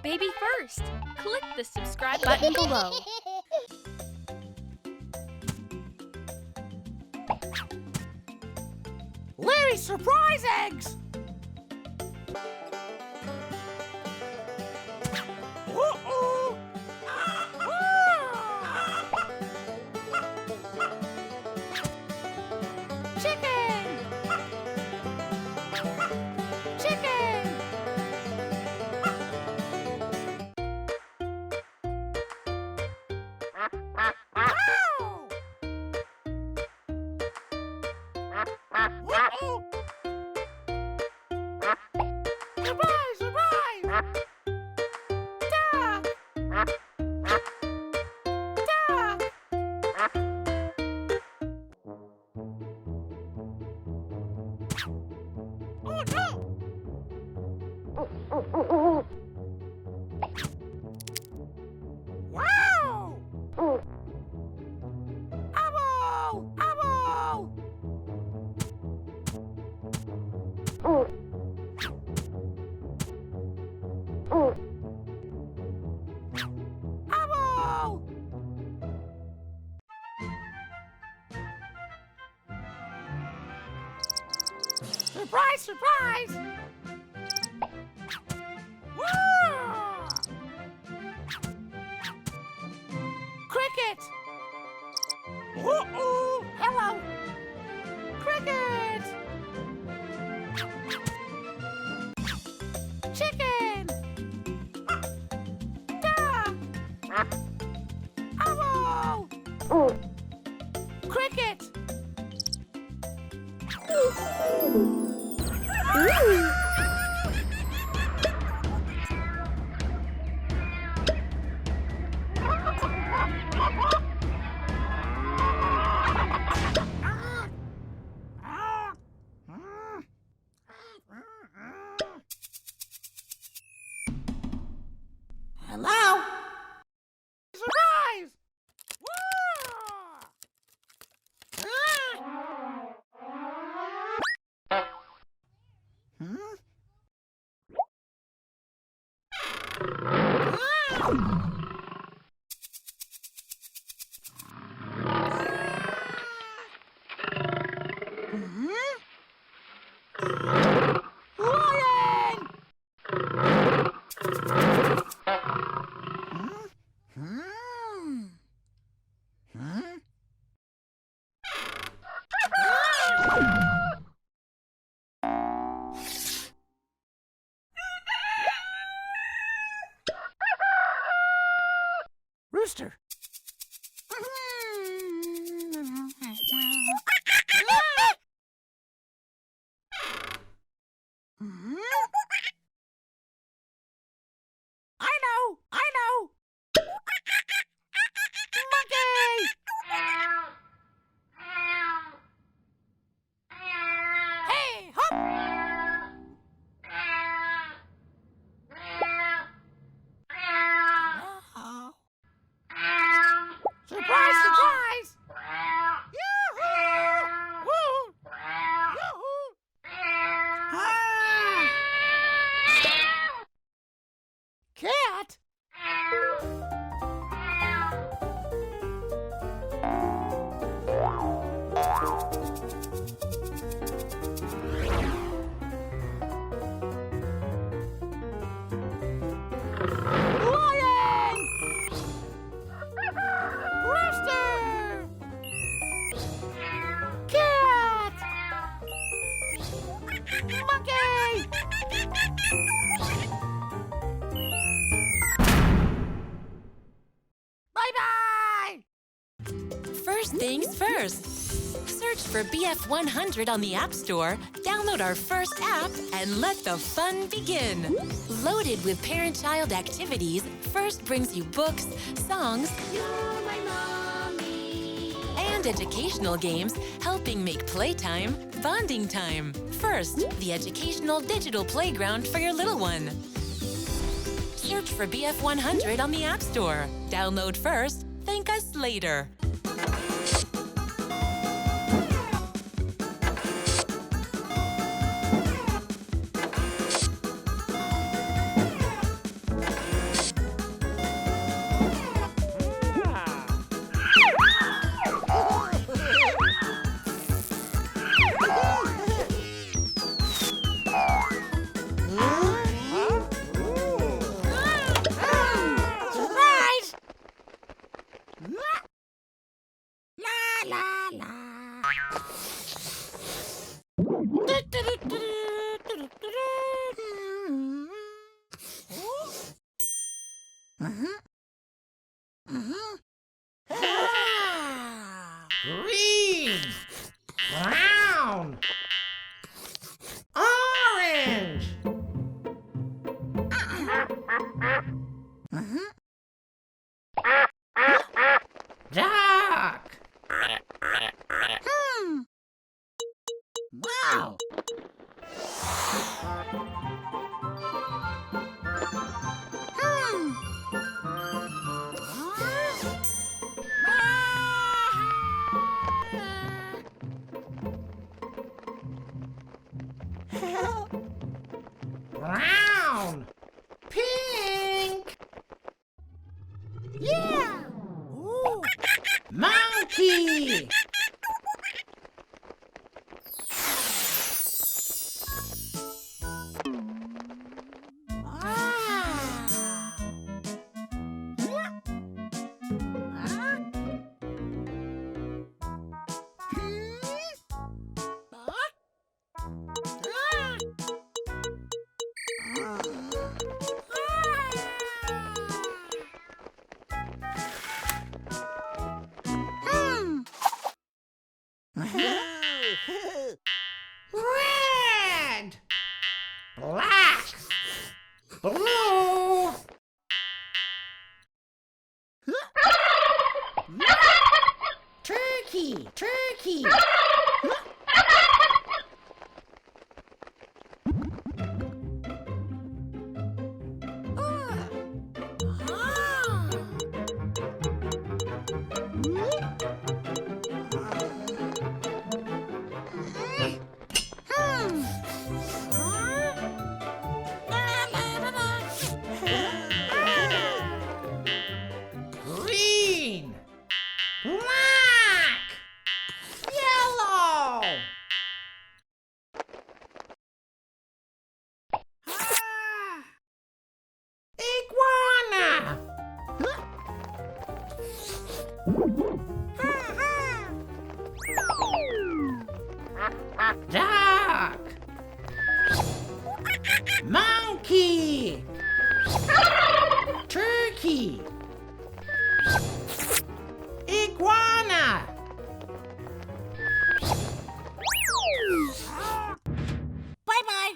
Baby First. Click the subscribe button below. Larry's surprise eggs! Uh-oh! Chicken! Chicken! Uh-oh! Surprise! Surprise! Duck! Duck! Oh no! Wow! Ow! Ow! Ow! Surprise! Surprise! Whoa! Cricket! Uh-oh! Hello! Cricket! Chicken! Duck! Ow! Cricket! Hello? Surprise! Lion! Rooster. I know. Monkey. Hey, hop. Surprise, surprise! Yoo-hoo! Woo! Yoo-hoo! Ah! Cat? Lion! Rooster! Cat! Monkey! Bye-bye! First things first. Search for BF100 on the App Store, download our first app, and let the fun begin. Loaded with parent-child activities, First brings you books, songs, You're my mommy. and educational games, helping make playtime bonding time. First, the educational digital playground for your little one. Search for BF100 on the App Store. Download first, thank us later. Green, brown, orange. Dark. Wow. Brown. Pink. Yeah. Ooh. Monkey. Red, black, blue, turkey, turkey. Green, black, yellow. Iguana. Duck. Monkey. Turkey. Iguana. Bye-bye.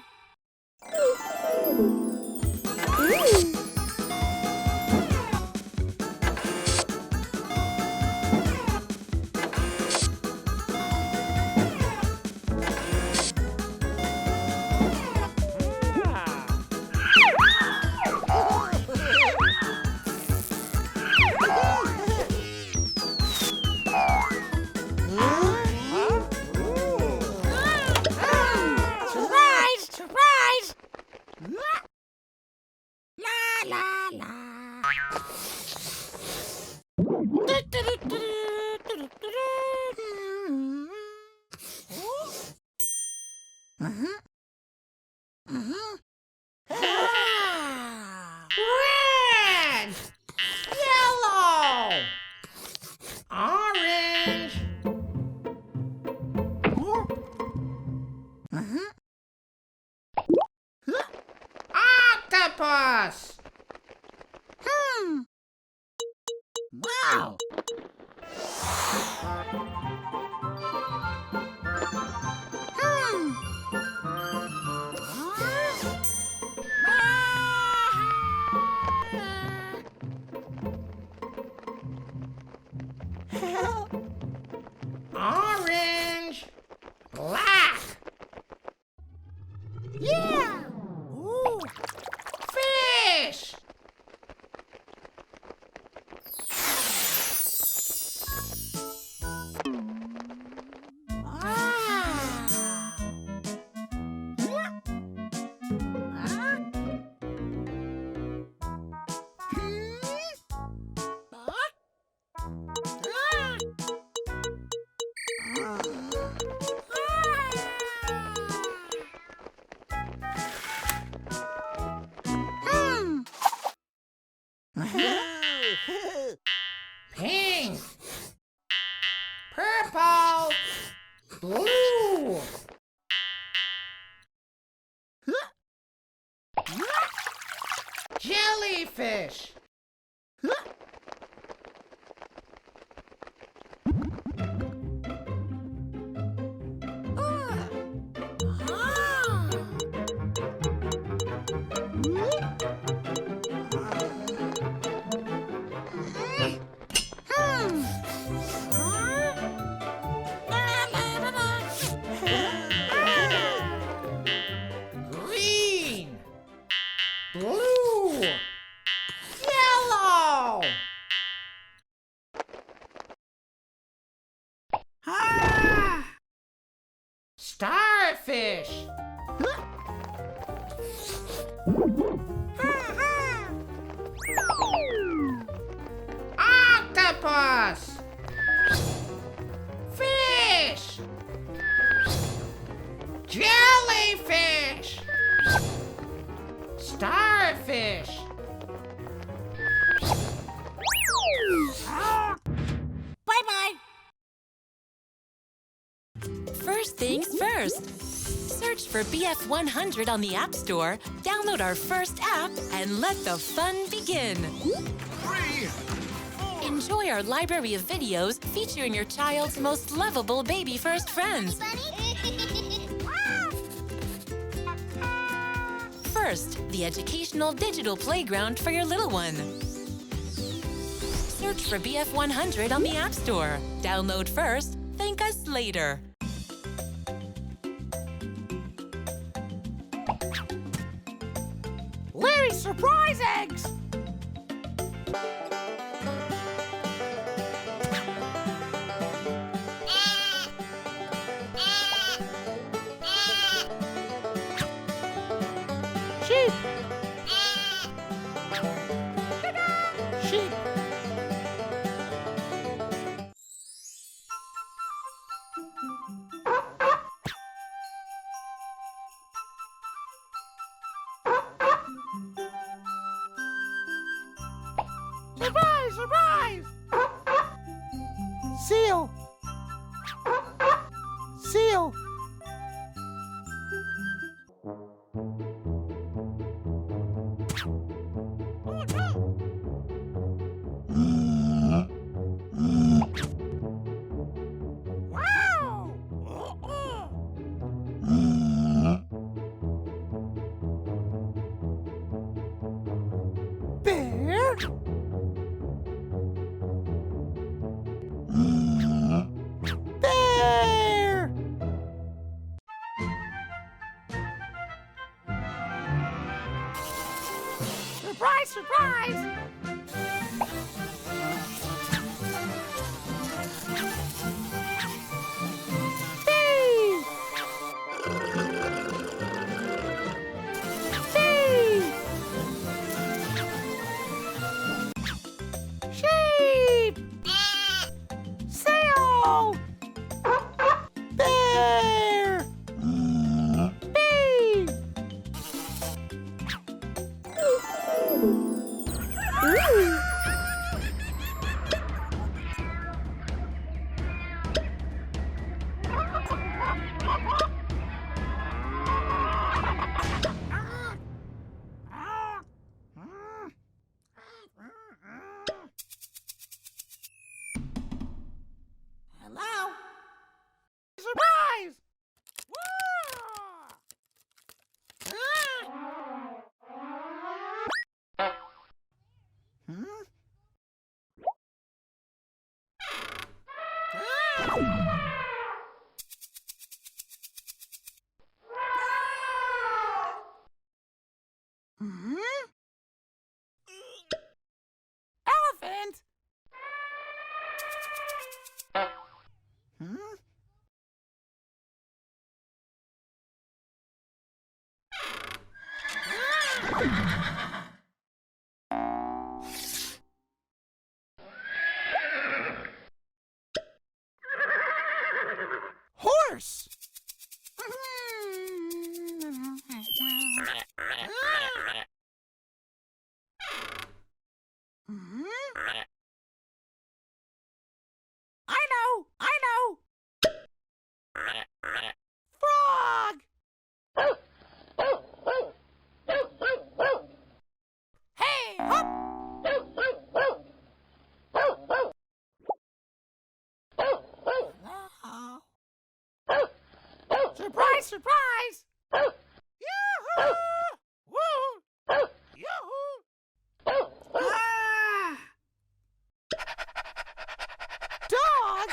Surprise! Surprise! La la la. Red, yellow, orange. Octopus. Wow. Orange, black. Yeah. Ooh. Fish. Pink, purple, Blue. Jellyfish. Green. Blue. Yellow. Starfish. Octopus. Fish. Jellyfish. Starfish. Bye-bye. First things first. Search for BF100 on the App Store, download our first app, and let the fun begin. 3, 4. Enjoy our library of videos featuring your child's most lovable baby first friends. First, the educational digital playground for your little one. Search for BF100 on the App Store. Download first, thank us later. Larry's surprise eggs. Sheep. Sheep. Surprise! Surprise! Seal. Seal. Oh, no. Wow! Bear? Bear! Surprise, surprise! Bee! Bee! Sheep! Sail! Bear! Bee! Hello? Surprise! Elephant? Horse. I know. hop! Hello. Surprise, surprise! Yoo-hoo! Woo! Yoo-hoo! Ah! Dog!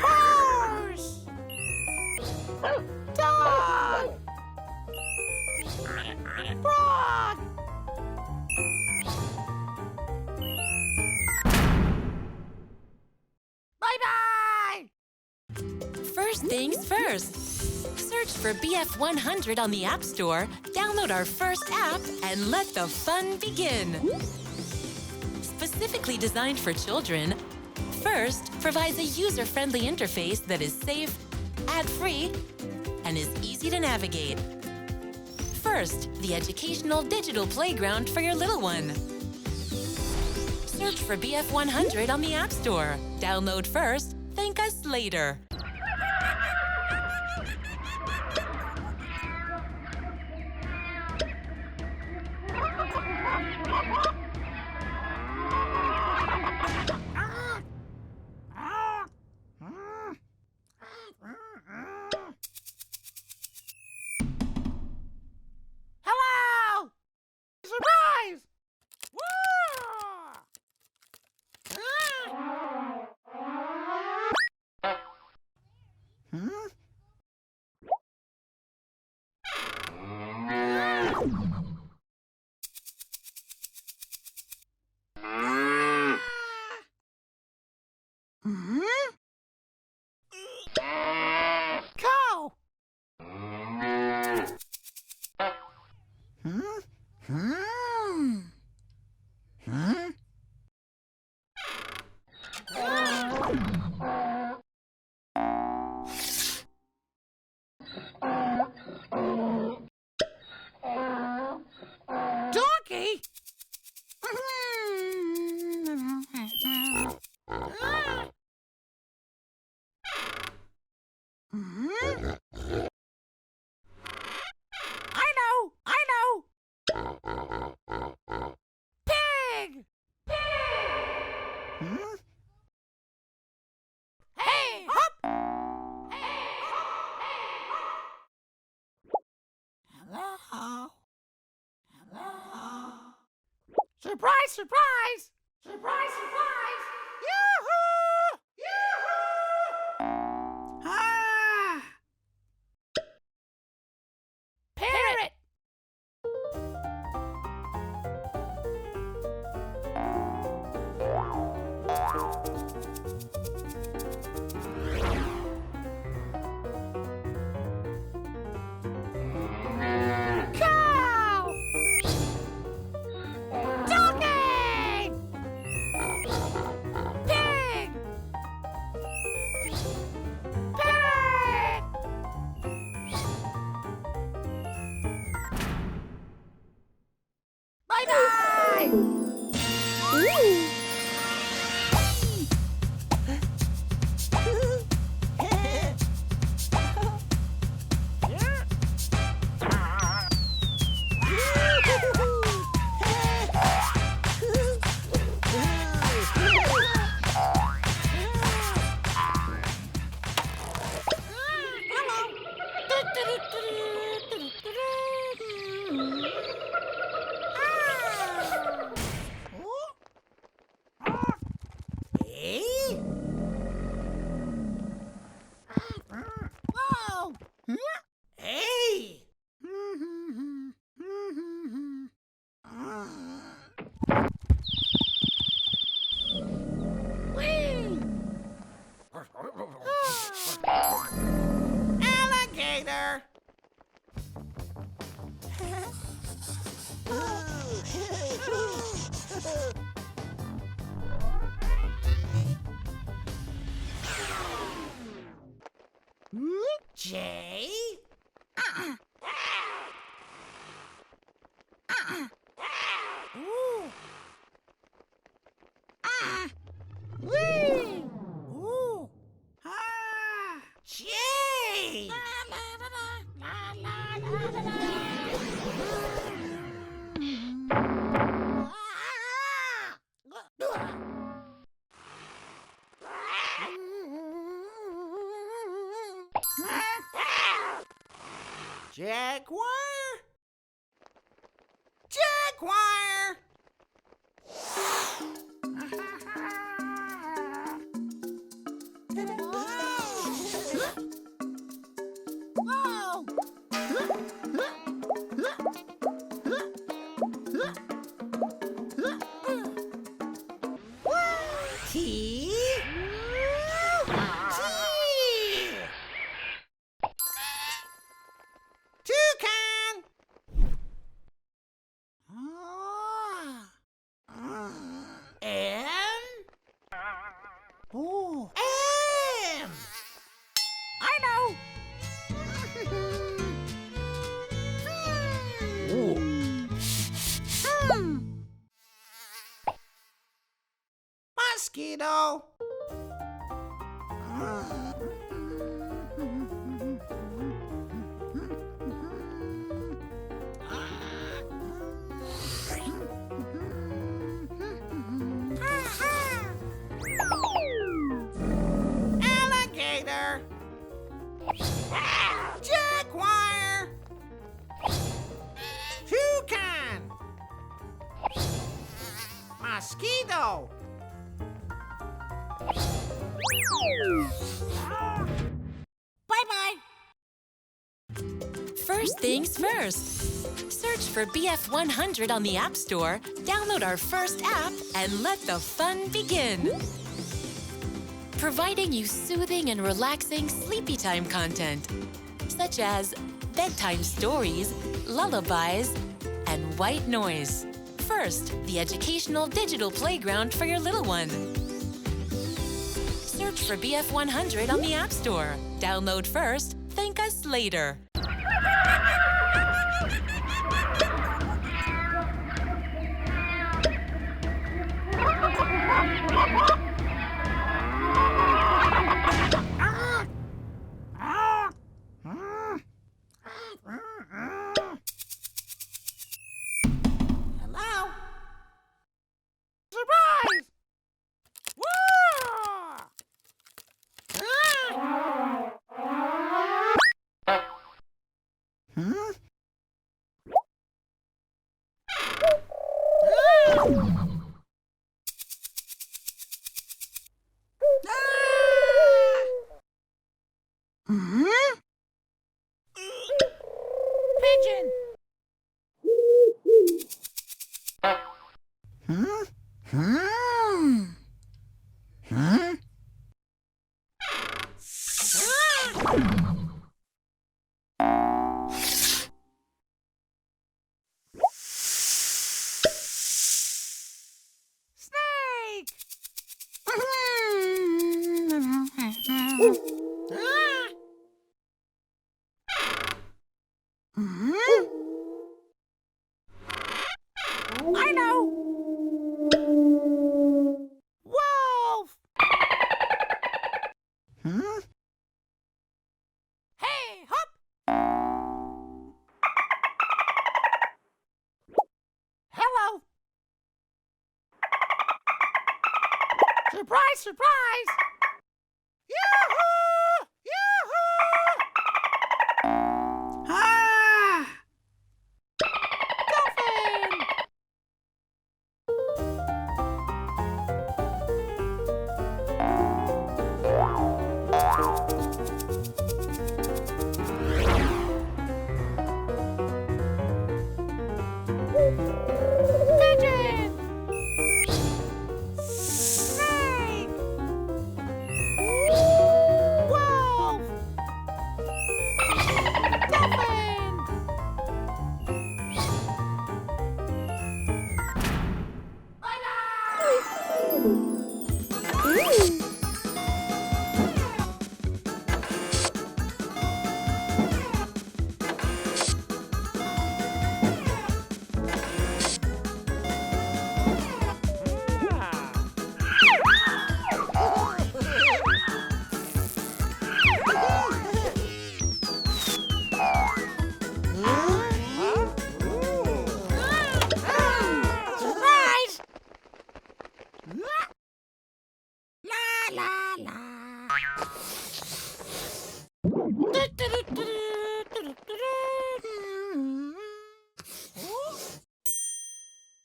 Horse! Dog! Frog! Bye-bye! First things first. Search for BF100 on the App Store, download our first app, and let the fun begin. Specifically designed for children, First provides a user-friendly interface that is safe, ad-free, and is easy to navigate. First, the educational digital playground for your little one. Search for BF100 on the App Store. Download first, thank us later. Hello! Surprise! Woo! Hmm? Cow! Donkey? I know! Pig! Hey, hop! Hello? Surprise, surprise! Surprise, surprise! Yoo-hoo! Yoo-hoo! Ah! Parrot! Cow! Donkey! Jaguar. Jaguar. Whoa! T. Toucan. M. Oh, M. I know. Mosquito. Alligator. Jaguar. Toucan. Mosquito. Bye-bye. First things first. Search for BF100 on the App Store, download our first app, and let the fun begin. Providing you soothing and relaxing sleepy time content, such as bedtime stories, lullabies, and white noise. First, the educational digital playground for your little one. Search for BF100 on the App Store. Download first, thank us later. Hello? Surprise! Whoa! Pigeon. Snake! I know. Wolf! Hey, hop. Hello. Surprise, surprise. Yoo-hoo! Yoo-hoo! Ah! Dolphin. Pigeon. Snake! Wolf! Dolphin.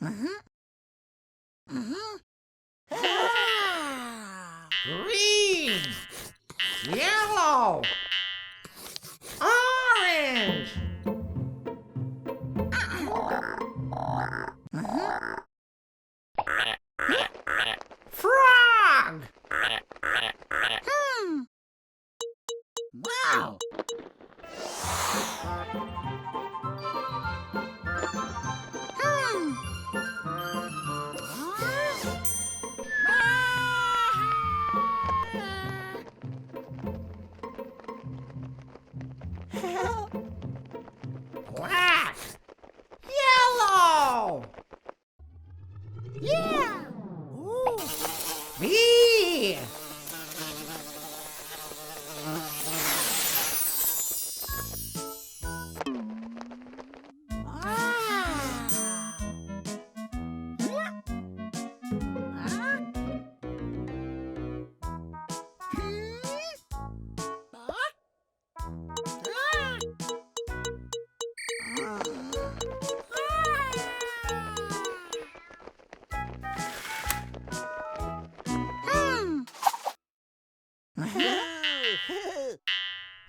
Green, yellow, orange. Frog. Wow. Black. Yellow. Yeah. Ooh. B.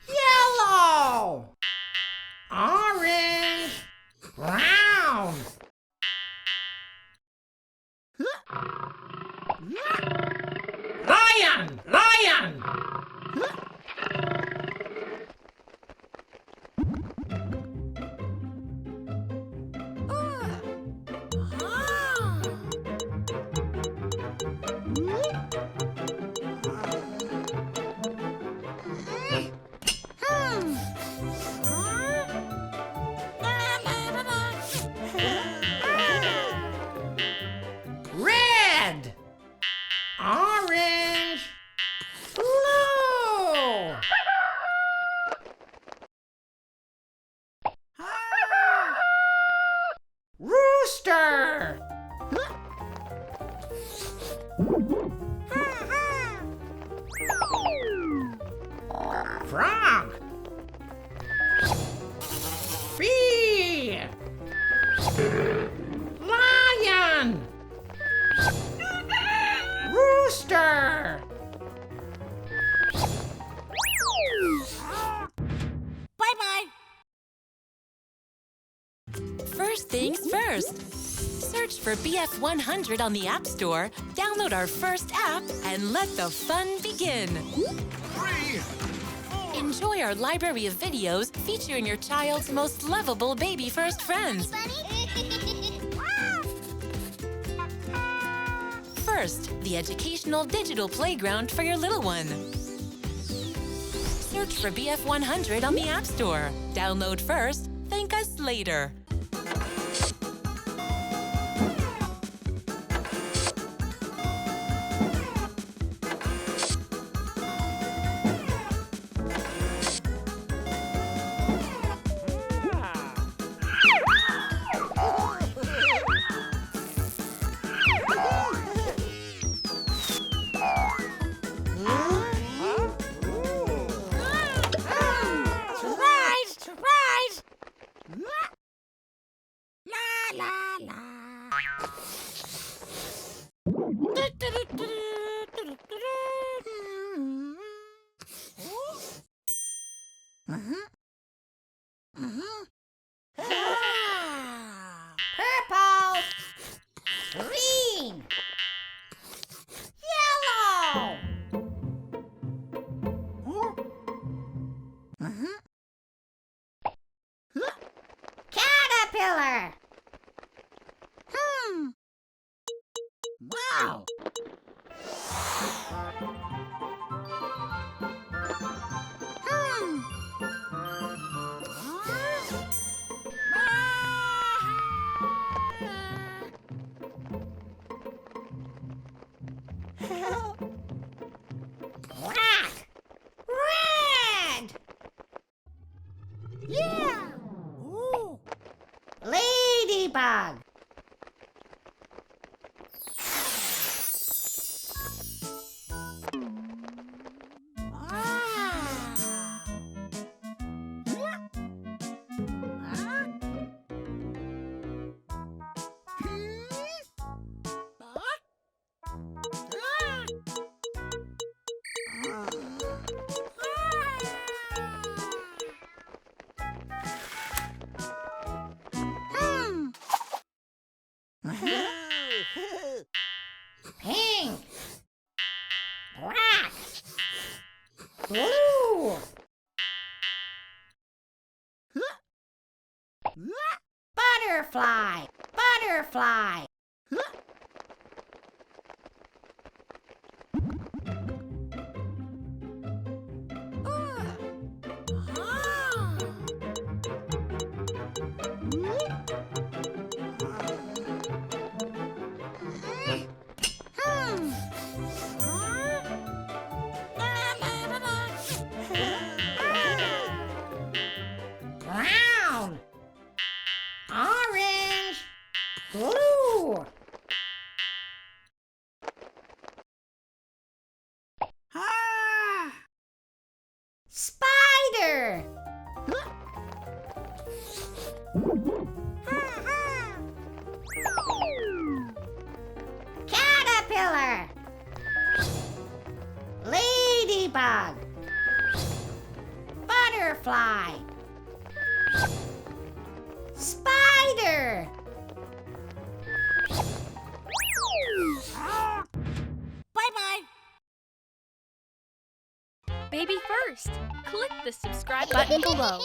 Yellow, orange, brown. Lion, lion. Red, orange, blue. Rooster. Frog. Bee. Lion. Rooster. Bye-bye. First things first. Search for BF100 on the App Store, download our first app, and let the fun begin. Enjoy our library of videos featuring your child's most lovable Baby First friends. First, the educational digital playground for your little one. Search for BF100 on the App Store. Download first, thank us later. Surprise! Surprise! La la la. Purple. Green. Yellow. Caterpillar. Wow. Black. Red. Yeah. Ooh. Ladybug. Pink. Black. Blue. Butterfly. Butterfly. Brown. Orange. Blue. Spider. Caterpillar. Ladybug. Butterfly. Spider. Bye-bye. Baby First. Click the subscribe button below.